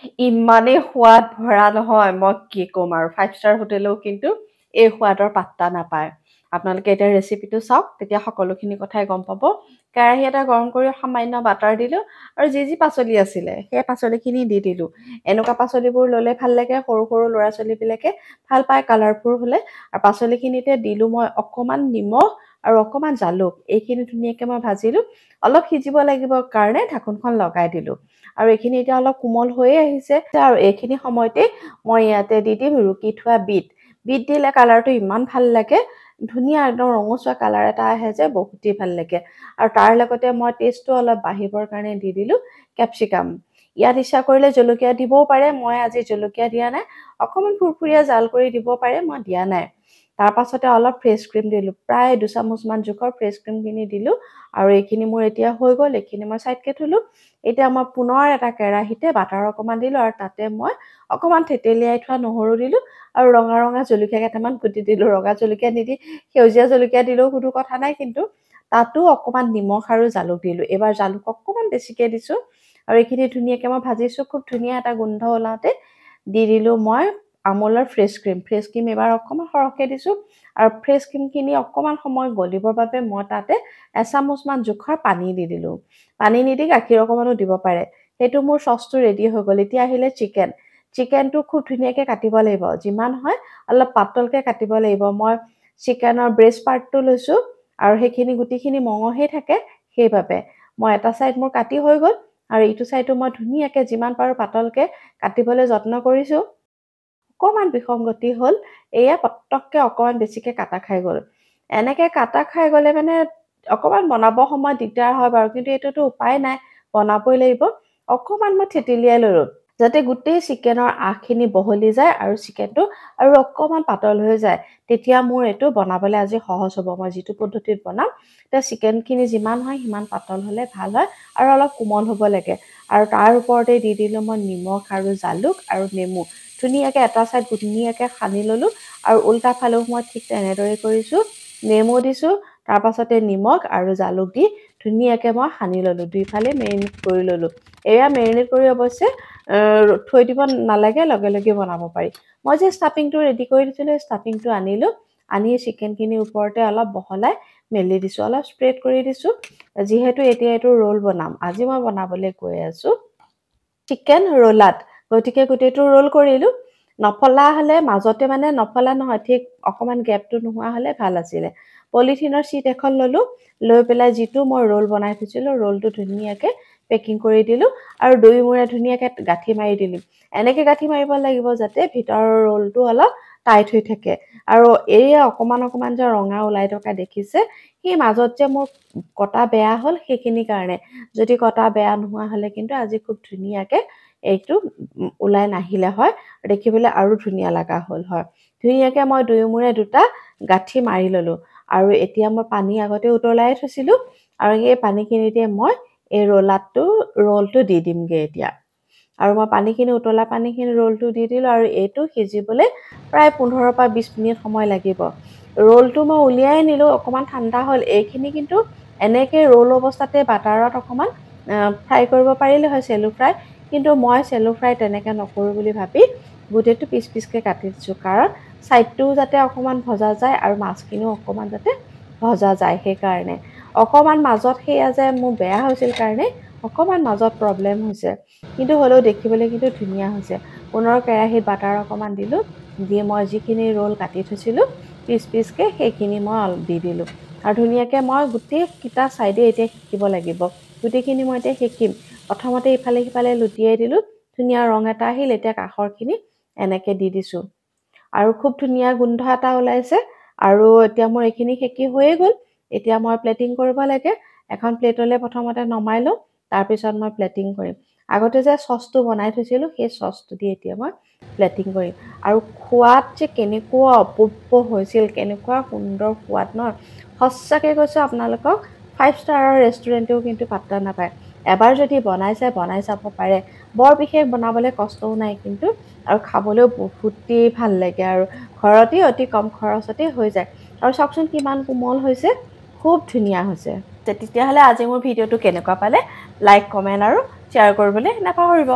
ইমানেই সোৱাদ ভৰা নহয়, মই কি ক'ম আৰু 5 ষ্টাৰ হোটেলেও কিন্তু এই সোৱাদৰ পাত্তা নাপায়। আপোনালোকে এতিয়া ৰেচিপিটো চাওক, তেতিয়া সকলোখিনি কথাই গম পাব। কেৰাহী এটা গৰম কৰি সামান্য বাটাৰ দিলোঁ আৰু যি পাচলি আছিলে সেই পাচলিখিনি দি দিলোঁ। এনেকুৱা পাচলিবোৰ ল'লে ভাল লাগে, সৰু সৰু ল'ৰা ছোৱালীবিলাকে ভাল পায় কালাৰফুল হ'লে। আৰু পাচলিখিনিতে দিলোঁ মই অকণমান নিমখ আৰু অকণমান জালুক। এইখিনি ধুনীয়াকৈ মই ভাজিলোঁ। অলপ সিজিব লাগিব কাৰণে ঢাকোনখন লগাই দিলোঁ। আৰু এইখিনি এতিয়া অলপ কোমল হৈয়ে আহিছে আৰু এইখিনি সময়তে মই ইয়াতে দি দিম ৰুকি থোৱা বিট। বিট দিলে কালাৰটো ইমান ভাল লাগে, ধুনীয়া একদম ৰঙচুৱা কালাৰ এটা আহে যে বহুতেই ভাল লাগে। আৰু তাৰ লগতে মই টেষ্টটো অলপ বাঢ়িবৰ কাৰণে দি দিলোঁ কেপচিকাম। ইয়াত ইচ্ছা কৰিলে জলকীয়া দিবও পাৰে, মই আজি জলকীয়া দিয়া নাই। অকণমান ফুৰফুৰীয়া জাল কৰি দিব পাৰে, মই দিয়া নাই। তাৰ পাছতে অলপ ফ্ৰেছ ক্ৰীম দিলোঁ, প্ৰায় 2 চামুচমান জোখৰ ফ্ৰেছ ক্ৰীমখিনি দিলোঁ। আৰু এইখিনি মোৰ এতিয়া হৈ গ'ল, এইখিনি মই ছাইডকৈ থলোঁ। এতিয়া মই পুনৰ এটা কেৰাহীতে বাটাৰ অকণমান দিলোঁ আৰু তাতে মই অকণমান থেতেলিয়াই থোৱা নহৰু দিলোঁ আৰু ৰঙা ৰঙা জলকীয়া কেইটামান কুটি দিলোঁ। ৰঙা জলকীয়া নিদি সেউজীয়া জলকীয়া দিলেও কোনো কথা নাই, কিন্তু তাতো অকণমান নিমখ আৰু জালুক দিলোঁ। এইবাৰ জালুক অকণমান বেছিকৈ দিছোঁ আৰু এইখিনি ধুনীয়াকৈ মই ভাজিছোঁ। খুব ধুনীয়া এটা গোন্ধ ওলাওঁতে দি দিলোঁ মই আমুলৰ ফ্ৰেছ ক্ৰীম। ফ্ৰেছ ক্ৰীম এইবাৰ অকণমান সৰহকৈ দিছোঁ আৰু ফ্ৰেছ ক্ৰীমখিনি অকণমান সময় গলিবৰ বাবে মই তাতে 1 চামুচমান জোখৰ পানী দি দিলোঁ। পানী নিদি গাখীৰ অকণমানো দিব পাৰে। সেইটো মোৰ চচটো ৰেডি হৈ গ'ল। এতিয়া আহিলে চিকেন। চিকেনটো খুব ধুনীয়াকৈ কাটিব লাগিব, যিমান হয় অলপ পাতলকৈ কাটিব লাগিব। মই চিকেনৰ ব্ৰেষ্ট পাৰ্টটো লৈছোঁ আৰু সেইখিনি গোটেইখিনি মঙহেই থাকে, সেইবাবে মই এটা ছাইড মোৰ কাটি হৈ গ'ল আৰু ইটো ছাইডো মই ধুনীয়াকৈ যিমান পাৰোঁ পাতলকৈ কাটিবলৈ যত্ন কৰিছোঁ। অকণমান বিসংগতি হ'ল, এয়া পটককৈ অকণমান বেছিকৈ কাটা খাই গ'ল। এনেকৈ কাটা খাই গ'লে মানে অকণমান বনাব সময়ত দিগদাৰ হয় বাৰু, কিন্তু এইটোতো উপায় নাই, বনাবই লাগিব। অকণমান মই থেতেলিয়াই ল'লোঁ যাতে গোটেই চিকেনৰ আঁহখিনি বহলি যায় আৰু চিকেনটো আৰু অকণমান পাতল হৈ যায়। তেতিয়া মোৰ এইটো বনাবলৈ আজি সহজ হ'ব। মই যিটো পদ্ধতিত বনাম, তেতিয়া চিকেনখিনি যিমান হয় সিমান পাতল হ'লে ভাল হয় আৰু অলপ কোমল হ'ব লাগে। আৰু তাৰ ওপৰতে দি দিলোঁ মই নিমখ আৰু জালুক আৰু নেমু। ধুনীয়াকৈ এটা ছাইড ধুনীয়াকৈ সানি ল'লোঁ আৰু উল্টা ফালেও মই ঠিক তেনেদৰে কৰিছোঁ। নেমু দিছোঁ, তাৰপাছতে নিমখ আৰু জালুক দি ধুনীয়াকৈ মই সানি ল'লোঁ। দুইফালে মেৰিনেট কৰি ল'লোঁ। এয়া মেৰিনেট কৰি অৱশ্যে থৈ দিব নালাগে, লগে লগে বনাব পাৰি। মই যে ষ্টাফিংটো ৰেডি কৰি দিছিলোঁ, ষ্টাফিংটো আনিলোঁ। আনি চিকেনখিনিৰ ওপৰতে অলপ বহলাই মেলি দিছোঁ, অলপ স্প্ৰেড কৰি দিছোঁ। যিহেতু এতিয়া এইটো ৰোল বনাম, আজি মই বনাবলৈ গৈ আছোঁ চিকেন ৰোলাত, গতিকে গোটেইটো ৰোল কৰিলোঁ। নফলা হ'লে মাজতে মানে নফলা নহয়, ঠিক অকণমান গেপটো নোহোৱা হ'লে ভাল আছিলে। পলিথিনৰ শ্বীট এখন ল'লোঁ, লৈ পেলাই যিটো মই ৰোল বনাই থৈছিলোঁ ৰোলটো ধুনীয়াকৈ পেকিং কৰি দিলোঁ আৰু দুই মূৰে ধুনীয়াকৈ গাঁঠি মাৰি দিলোঁ। এনেকৈ গাঁঠি মাৰিব লাগিব যাতে ভিতৰৰ ৰোলটো অলপ টাইট হৈ থাকে। আৰু এই অকণমান অকণমান যে ৰঙা ওলাই থকা দেখিছে, সেই মাজত যে মোৰ কটা বেয়া হ'ল সেইখিনি কাৰণে। যদি কটা বেয়া নোহোৱা হ'লে কিন্তু আজি খুব ধুনীয়াকৈ এইটো ওলাই নাহিলে হয়, দেখিবলৈ আৰু ধুনীয়া লগা হ'ল হয়। ধুনীয়াকৈ মই দুই মূৰে দুটা গাঁঠি মাৰি ল'লোঁ আৰু এতিয়া মই পানী আগতে উতলাই থৈছিলোঁ আৰু সেই পানীখিনিতে মই এই ৰোলটো দি দিমগৈ এতিয়া। আৰু মই পানীখিনি উতলা পানীখিনি ৰোলটো দি দিলোঁ আৰু এইটো সিজিবলৈ প্ৰায় 15 পৰা 20 মিনিট সময় লাগিব। ৰোলটো মই উলিয়াই নিলোঁ, অকণমান ঠাণ্ডা হ'ল। এইখিনি কিন্তু এনেকৈ ৰোল অৱস্থাতে বাটাৰত অকণমান ফ্ৰাই কৰিব পাৰিলে হয়, চেলো ফ্ৰাই। কিন্তু মই চেলো ফ্ৰাই তেনেকৈ নকৰোঁ বুলি ভাবি গোটেইটো পিচ পিচকৈ কাটি দিছোঁ, কাৰণ ছাইডটোও যাতে অকণমান ভজা যায় আৰু মাছখিনিও অকণমান যাতে ভজা যায়। সেইকাৰণে অকণমান মাজত সেয়া যে মোৰ বেয়া হৈছিল কাৰণে অকণমান মাজত প্ৰব্লেম হৈছে, কিন্তু হ'লেও দেখিবলৈ কিন্তু ধুনীয়া হৈছে। পুনৰ কেৰাহীত বাটাৰ অকণমান দিলোঁ, দি মই যিখিনি ৰোল কাটি থৈছিলোঁ পিচ পিচকৈ সেইখিনি মই দি দিলোঁ আৰু ধুনীয়াকৈ মই গোটেইকেইটা ছাইডে এতিয়া সেকিব লাগিব। গোটেইখিনি মই এতিয়া সেকিম। প্ৰথমতে ইফালে সিফালে লুটিয়াই দিলোঁ, ধুনীয়া ৰং এটা আহিল। এতিয়া কাষৰখিনি এনেকৈ দি দিছোঁ আৰু খুব ধুনীয়া গোন্ধ এটা ওলাইছে। আৰু এতিয়া মোৰ এইখিনি সেকি হৈয়ে গ'ল। এতিয়া মই প্লেটিং কৰিব লাগে। এখন প্লেটলৈ প্ৰথমতে নমাই লওঁ, তাৰপিছত মই প্লেটিং কৰিম। আগতে যে চচটো বনাই থৈছিলোঁ সেই চচটো দি এতিয়া মই প্লেটিং কৰিম। আৰু সোৱাদ যে কেনেকুৱা অপূৰ্ব হৈছিল, কেনেকুৱা সুন্দৰ সোৱাদ নহয়, সঁচাকৈ কৈছোঁ আপোনালোকক 5 ষ্টাৰৰ ৰেষ্টুৰেণ্টেও কিন্তু পাত্তা নাপায়। এবাৰ যদি বনাই চাব পাৰে। বৰ বিশেষ বনাবলৈ কষ্টও নাই কিন্তু, আৰু খাবলৈও বহুতেই ভাল লাগে আৰু ঘৰতেই অতি কম খৰচতে হৈ যায়। আৰু চাওকচোন কিমান কোমল হৈছে, খুব ধুনীয়া হৈছে। তেতিয়াহ'লে আজি মোৰ ভিডিঅ'টো কেনেকুৱা পালে লাইক, কমেণ্ট আৰু শ্বেয়াৰ কৰিবলৈ নাপাহৰিব।